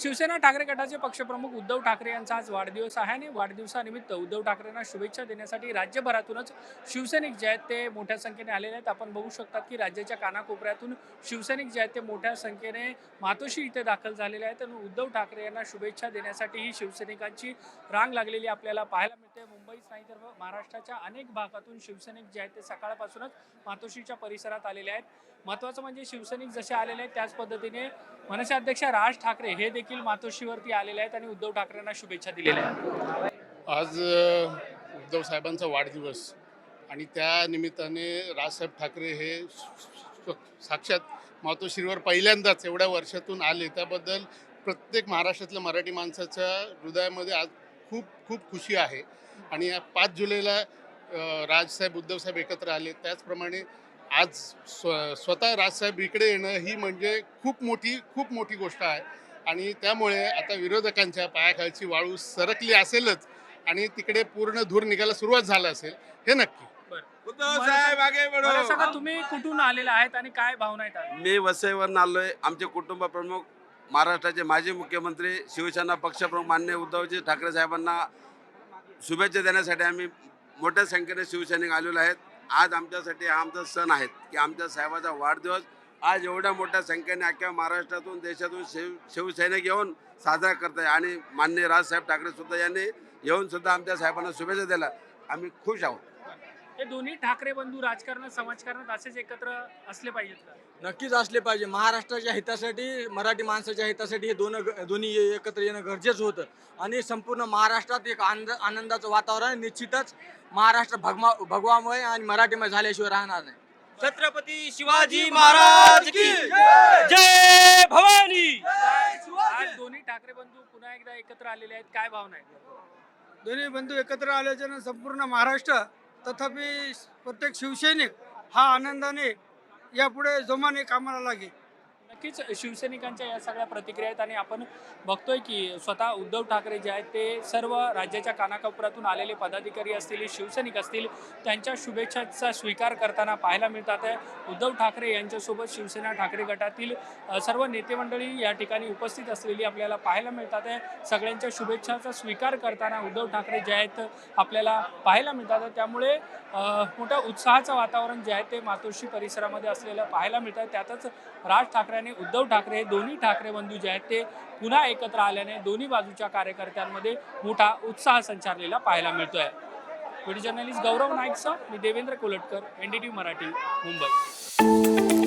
शिवसेना ठाकरे गटाचे पक्षप्रमुख उद्धव ठाकरे यांचा आज वाढदिवस आहे आणि वाढदिवसानिमित्त उद्धव ठाकरेंना शुभेच्छा देण्यासाठी राज्यभरातूनच शिवसैनिक जे आहेत ते मोठ्या संख्येने आलेले आहेत। आपण बघू शकतात की राज्याच्या कानाकोपऱ्यातून शिवसैनिक जे आहेत ते मोठ्या संख्येने मातोश्री इथे दाखल झालेले आहेत आणि उद्धव ठाकरे यांना शुभेच्छा देण्यासाठी ही शिवसैनिकांची रांग लागलेली आपल्याला पाहायला मिळते। मुंबईच नाही तर महाराष्ट्राच्या अनेक भागातून शिवसैनिक जे आहेत ते सकाळपासूनच मातोश्रीच्या परिसरात आलेले आहेत। महत्त्वाचं म्हणजे शिवसैनिक जसे आलेले आहेत त्याच पद्धतीने मनसे अध्यक्ष राज ठाकरे हे देखील मातोश्रीवरती आलेले आहेत आणि उद्धव ठाकरेंना शुभेच्छा दिलेल्या आहेत। आज उद्धव साहेबांचा वाढदिवस आणि त्या निमित्ताने राजसाहेब ठाकरे हे साक्षात मातोश्रीवर पहिल्यांदाच एवढ्या वर्षातून आले, त्याबद्दल प्रत्येक महाराष्ट्रातल्या मराठी माणसाच्या हृदयामध्ये आज खूप खूप खुशी आहे। आणि या 5 जुलैला राजसाहेब उद्धवसाहेब एकत्र आले, त्याचप्रमाणे आज स्वतः राजसाहेब इकडे येणं ही म्हणजे खूप मोठी गोष्ट आहे। आणि त्यामुळे आता विरोधकांच्या पायाखालची वाळू सरकली असेलच आणि तिकडे पूर्ण धूर निघायला सुरुवात झाला असेल हे नक्की। उद्धव साहेब आगे बढो। मला सांगा तुम्ही कुठून आलेला आहेत आणि काय भावना आहेत? मी वसईवरून आलोय। आमचे कुटुंब प्रमुख महाराष्ट्राचे माजी मुख्यमंत्री शिवसेना पक्षप्रमुख माननीय उद्धवजी ठाकरे साहेबांना शुभेच्छा देण्यासाठी आम्ही मोठ्या संख्येने शिवसैनिक आलेलो आहेत। आज आमच्यासाठी हा आमचा सण आहे की आमच्या साहेबाचा वाढदिवस आज एवढ्या मोठ्या संख्येने अख्ख्या महाराष्ट्रातून देशातून शिवसैनिक येऊन साजरा करत आहे आणि माननीय राजसाहेब ठाकरे सुद्धा यांनी येऊन सुद्धा आमच्या साहेबांना शुभेच्छा दिल्या। आम्ही खुश आहोत। हे दोन्ही ठाकरे बंधू राजकारणात समाजकारणात असेच एकत्र असले पाहिजेत का? नक्कीच असले पाहिजे। महाराष्ट्राच्या हितासाठी मराठी माणसाच्या हितासाठी हे दोन्ही एकत्र येणं गरजेचं होतं आणि संपूर्ण महाराष्ट्रात एक आनंदाचं वातावरण निश्चितच महाराष्ट्र भगवामय आणि मराठीमय झाल्याशिवाय राहणार नाही। छत्रपती शिवाजी महाराज की जय भवानी। आज दोन्ही ठाकरे बंधू पुन्हा एकदा एकत्र आलेले आहेत, काय भावना आहेत? दोन्ही बंधू एकत्र आल्याच्यानं संपूर्ण महाराष्ट्र तथापि प्रत्येक शिवसैनिक हा आनंदाने यापुढे जोमाने कामाला लागेल। नक्कीच शिवसैनिकांच्या या सगळ्या प्रतिक्रिया आहेत आणि आपण बघतोय की स्वतः उद्धव ठाकरे जे आहेत ते सर्व राज्याच्या कानाकोपऱ्यातून आलेले पदाधिकारी असतील, शिवसैनिक असतील, त्यांच्या शुभेच्छाचा स्वीकार करताना पाहायला मिळतात आहे। उद्धव ठाकरे यांच्यासोबत शिवसेना ठाकरे गटातील सर्व नेते मंडळी या ठिकाणी उपस्थित असलेली आपल्याला पाहायला मिळतात आहे। सगळ्यांच्या शुभेच्छाचा स्वीकार करताना उद्धव ठाकरे जे आहेत आपल्याला पाहायला मिळतात आहे। त्यामुळे मोठ्या उत्साहाचं वातावरण जे आहे ते मातोश्री परिसरामध्ये असलेलं पाहायला मिळतं। त्यातच राज ठाकरे आणि उद्धव ठाकरे हे दोन्ही ठाकरे बंधू जे आहेत ते पुन्हा एकत्र आल्याने दोन्ही बाजूच्या कार्यकर्त्यांमध्ये मोठा उत्साह संचारलेला पाहायला मिळतोय। व्हिडिओ जर्नलिस्ट गौरव नाईकसह मी देवेंद्र कोलटकर, NDTV मराठी, मुंबई।